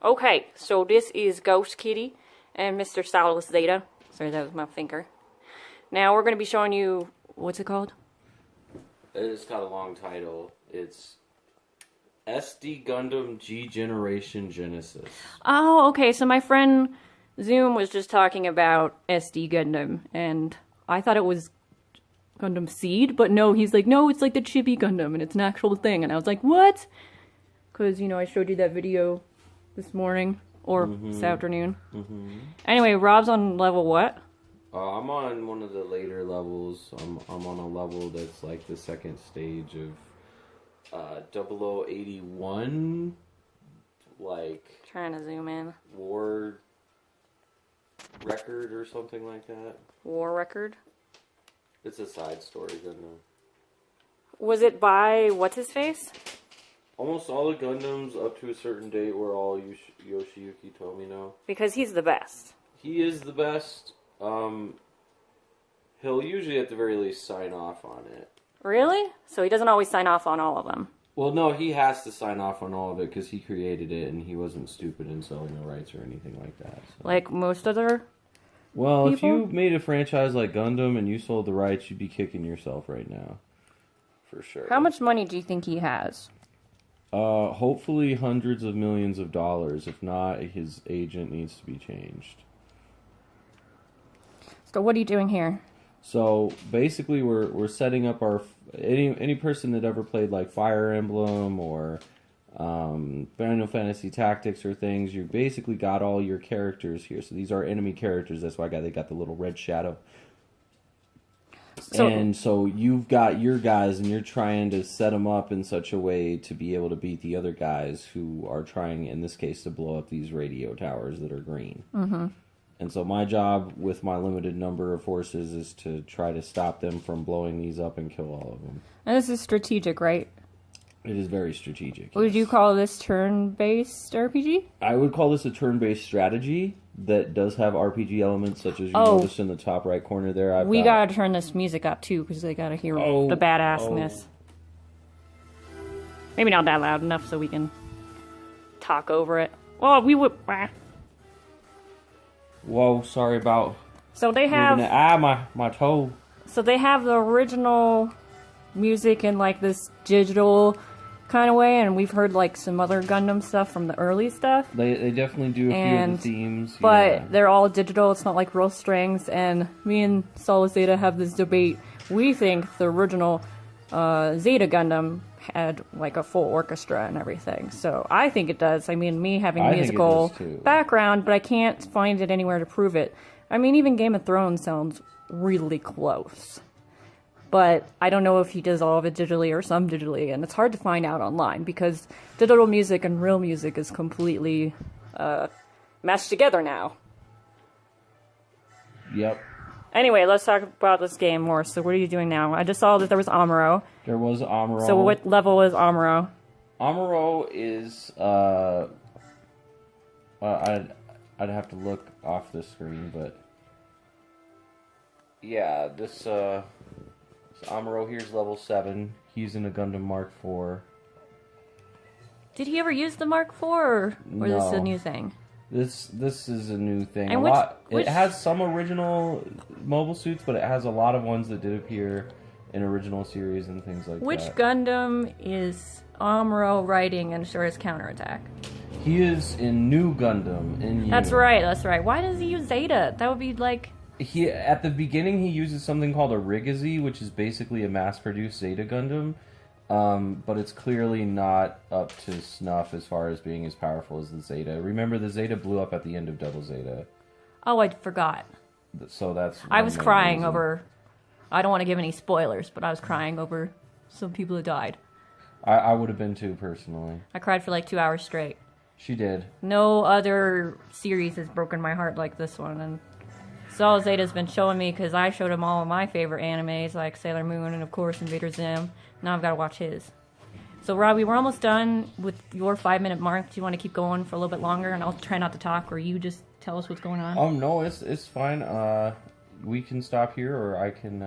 Okay, so this is Ghost Kitty and Mr. Stylus Zeta. Sorry, that was my finger. Now we're going to be showing you, what's it called? It's got a long title. It's SD Gundam G Generation Genesis. Oh, okay, so my friend Zoom was just talking about SD Gundam, and I thought it was Gundam Seed, but no, he's like, no, it's like the Chibi Gundam, and it's an actual thing, and I was like, what? Because, you know, I showed you that video this morning, or this afternoon. Anyway, Rob's on level what? I'm on one of the later levels. I'm on a level that's like the second stage of 0081, like... Trying to zoom in. War record or something like that. War record? It's a side story, Gundam. Was it by what's-his-face? Almost all the Gundams up to a certain date were all Yoshiyuki Tomino. Because he's the best. He is the best. He'll usually at the very least sign off on it. Really? So he doesn't always sign off on all of them? Well, no, he has to sign off on all of it because he created it and he wasn't stupid in selling the rights or anything like that. So. Like most other Well, people? If you made a franchise like Gundam and you sold the rights, you'd be kicking yourself right now. For sure. How much money do you think he has? Hopefully hundreds of millions of dollars. If not, his agent needs to be changed. So what are you doing here? So basically, we're setting up our any person that ever played like Fire Emblem or Final Fantasy Tactics or things. You basically got all your characters here. So these are enemy characters. That's why they got the little red shadow. And so you've got your guys, and you're trying to set them up in such a way to be able to beat the other guys who are trying, in this case, to blow up these radio towers that are green. Mm-hmm. And so my job with my limited number of forces is to try to stop them from blowing these up and kill all of them. And this is strategic, right? It is very strategic. Would you call this turn-based RPG? I would call this a turn-based strategy that does have RPG elements, such as you noticed in the top right corner there. We gotta turn this music up, too, because they gotta hear the badassness. Maybe not that loud enough so we can talk over it. Well, we would... Whoa, sorry about... So they have... my toe. So they have the original music in, like, this digital kind of way, and we've heard, like, some other Gundam stuff from the early stuff. They definitely do a few of the themes. But they're all digital, it's not like real strings, and me and Solid Zeta have this debate. We think the original Zeta Gundam had, like, a full orchestra and everything. So I think it does. I mean, me having a musical background, but I can't find it anywhere to prove it. I mean, even Game of Thrones sounds really close. But I don't know if he does all of it digitally or some digitally, and it's hard to find out online because digital music and real music is completely meshed together now. Yep. Anyway, let's talk about this game more. So what are you doing now? I just saw that there was Amuro. There was Amuro. So what level is Amuro? Amuro is, I'd have to look off the screen, but yeah, this Amuro here's level 7. He's in a Gundam Mark IV. Did he ever use the Mark IV, or is this a new thing? This is a new thing. And it has some original mobile suits, but it has a lot of ones that did appear in original series and things like that. Which Gundam is Amuro riding and sure his counterattack? He is in New Gundam. That's right, that's right. Why does he use Zeta? That would be like... At the beginning, he uses something called a Rigazi, which is basically a mass-produced Zeta Gundam. But it's clearly not up to snuff as far as being as powerful as the Zeta. Remember, the Zeta blew up at the end of Double Zeta. Oh, I forgot. So that's... I was crying over... I don't want to give any spoilers, but I was crying over some people who died. I would have been too, personally. I cried for like 2 hours straight. She did. No other series has broken my heart like this one, and Solid Zeta's been showing me, because I showed him all of my favorite animes, like Sailor Moon and, of course, Invader Zim. Now I've got to watch his. So, Robbie, we're almost done with your 5-minute mark. Do you want to keep going for a little bit longer, and I'll try not to talk, or you just tell us what's going on? No, it's fine. We can stop here, or I can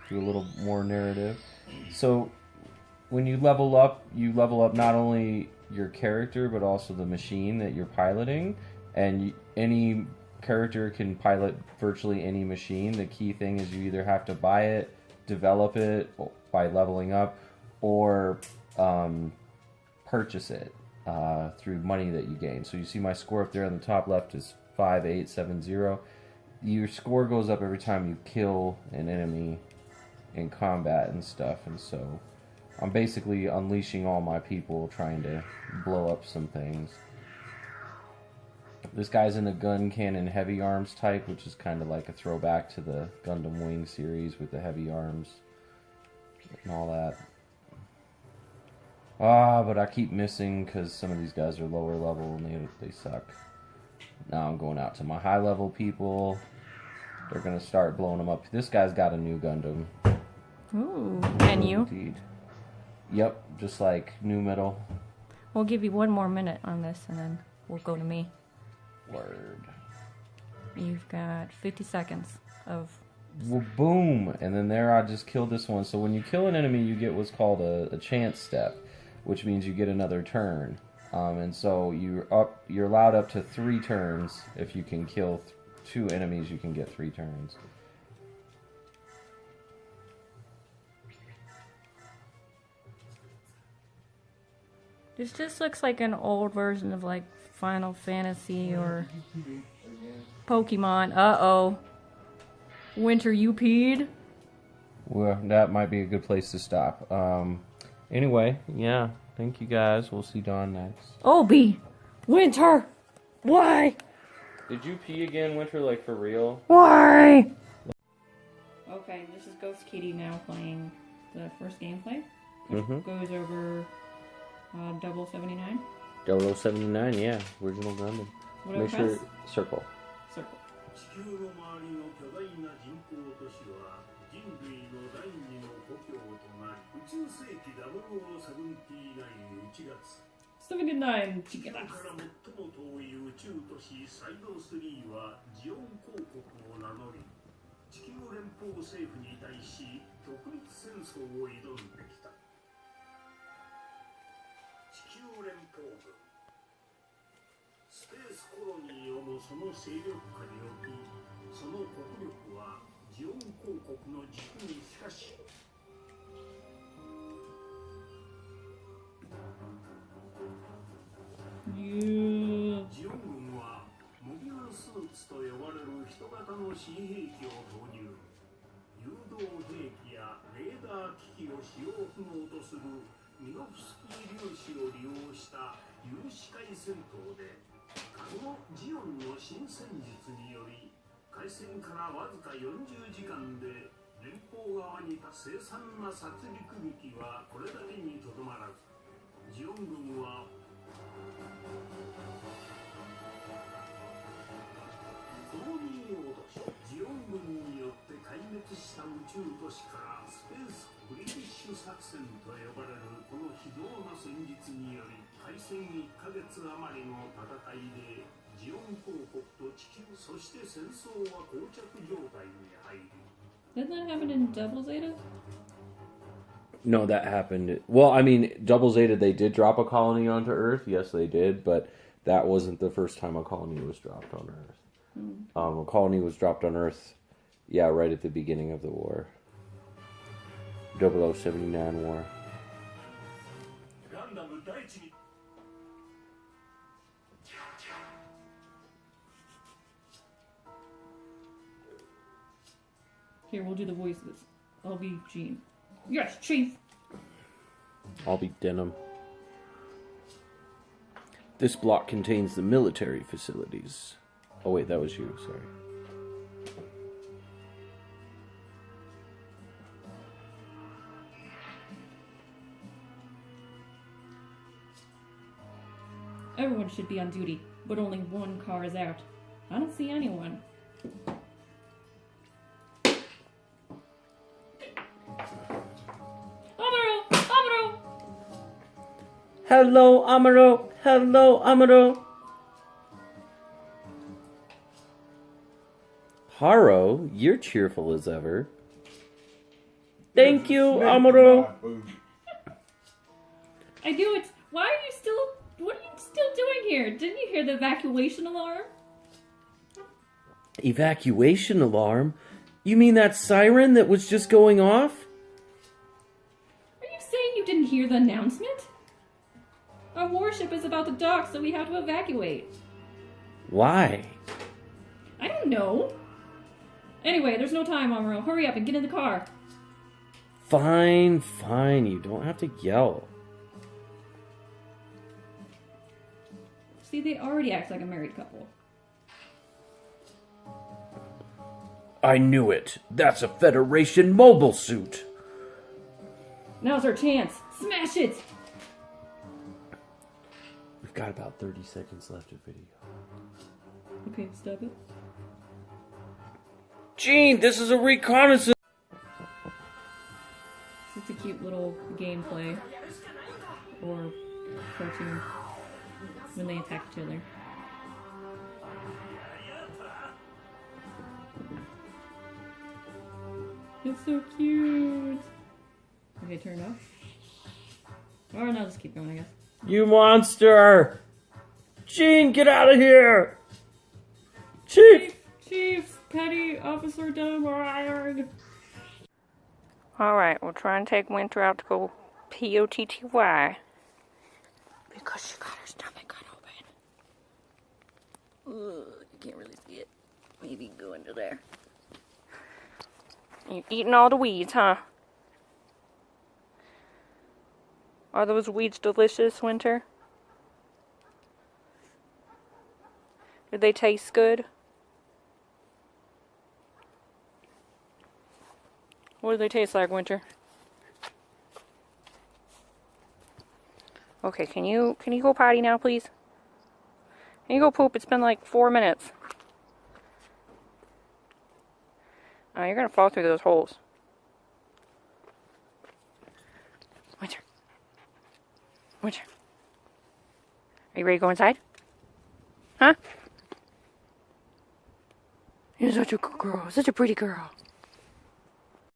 do a little more narrative. So, when you level up not only your character, but also the machine that you're piloting. And any character can pilot virtually any machine. The key thing is you either have to buy it, develop it by leveling up, or purchase it through money that you gain. So you see my score up there on the top left is 5870. Your score goes up every time you kill an enemy in combat and stuff, and so I'm basically unleashing all my people trying to blow up some things. This guy's in a gun cannon heavy arms type, which is kind of like a throwback to the Gundam Wing series with the heavy arms and all that. But I keep missing because some of these guys are lower level and they suck. Now I'm going out to my high level people. They're going to start blowing them up. This guy's got a new Gundam. Ooh, and you? Indeed. Yep, just like new metal. We'll give you one more minute on this and then we'll go to me. Word. You've got 50 seconds of... Well, boom! And then there I just killed this one. So when you kill an enemy, you get what's called a chance step, which means you get another turn. And so you're allowed up to 3 turns. If you can kill 2 enemies, you can get 3 turns. This just looks like an old version of like Final Fantasy or Pokemon. Uh-oh. Winter, you peed? Well, that might be a good place to stop. Anyway, yeah. Thank you guys. We'll see Dawn next. Obi! Winter! Why? Did you pee again, Winter, like for real? Why? Okay, this is Ghost Kitty now playing the first gameplay, which goes over 0079. 0079, yeah. Original Gundam. What Make sure circle. Circle. 地球の周りの巨大な人工都市は人類の第二の故郷となり、宇宙世紀0079 1月 79. 地球から最も遠い宇宙都市サイド3はジオン公国を名乗り、地球連邦政府に対し独立戦争を挑んできた。地球連邦軍スペースコロニーをもその勢力下に置き、その国力はジオン公国の軸にしかしジオン軍はモビルスーツと呼ばれる人型の新兵器を投入。誘導兵器やレーダー機器を使用不能とするミノフスキー粒子を利用した有視界戦闘で、このジオンの新戦術により開戦からわずか40時間で連邦側に凄惨な殺戮劇はこれだけにとどまらず、ジオン軍はコロニー落とし、ジオン軍によって壊滅した宇宙都市からスペースブリティッシュ作戦と呼ばれるこの非道な戦術により、開戦1ヶ月余りの戦いでジオン公国と地球、そして戦争は膠着状態に入り。 Didn't that happen in Double Zeta? No, that happened. Well, I mean, Double Zeta, they did drop a colony onto Earth. Yes, they did, but that wasn't the first time a colony was dropped on Earth. A colony was dropped on Earth, yeah, right at the beginning of the war. 0079 war. Here, we'll do the voices. I'll be Jean. Yes, Chief! I'll be Denim. This block contains the military facilities. Oh wait, that was you, sorry. Everyone should be on duty, but only one car is out. I don't see anyone. Amuro! Hello, Amuro! Hello, Amuro! Haro, you're cheerful as ever. Thank you, Amuro! I do it! Why are you still What are you still doing here? Didn't you hear the evacuation alarm? Evacuation alarm? You mean that siren that was just going off? Are you saying you didn't hear the announcement? Our warship is about to dock, so we have to evacuate. Why? I don't know. Anyway, there's no time, Amuro. Hurry up and get in the car. Fine, fine. You don't have to yell. See, they already act like a married couple. I knew it. That's a Federation mobile suit. Now's our chance. Smash it! We've got about 30 seconds left of video. Okay, stop it. Gene, this is a reconnaissance. It's a cute little gameplay. Or cartoon. When they attack each other. It's so cute! Okay, turn it off. Or no, just keep going, I guess. You monster! Gene, get out of here! Chief! Chief! Petty Officer Dunbar! Alright, we'll try and take Winter out to go POTTY. Because she got her stomach cut open. Ugh, you can't really see it. Maybe go into there. You're eating all the weeds, huh? Are those weeds delicious, Winter? Do they taste good? What do they taste like, Winter? Okay, can you go potty now, please? Can you go poop? It's been like 4 minutes. Oh, you're gonna fall through those holes. Winter. Winter. Are you ready to go inside? Huh? You're such a good girl. Such a pretty girl.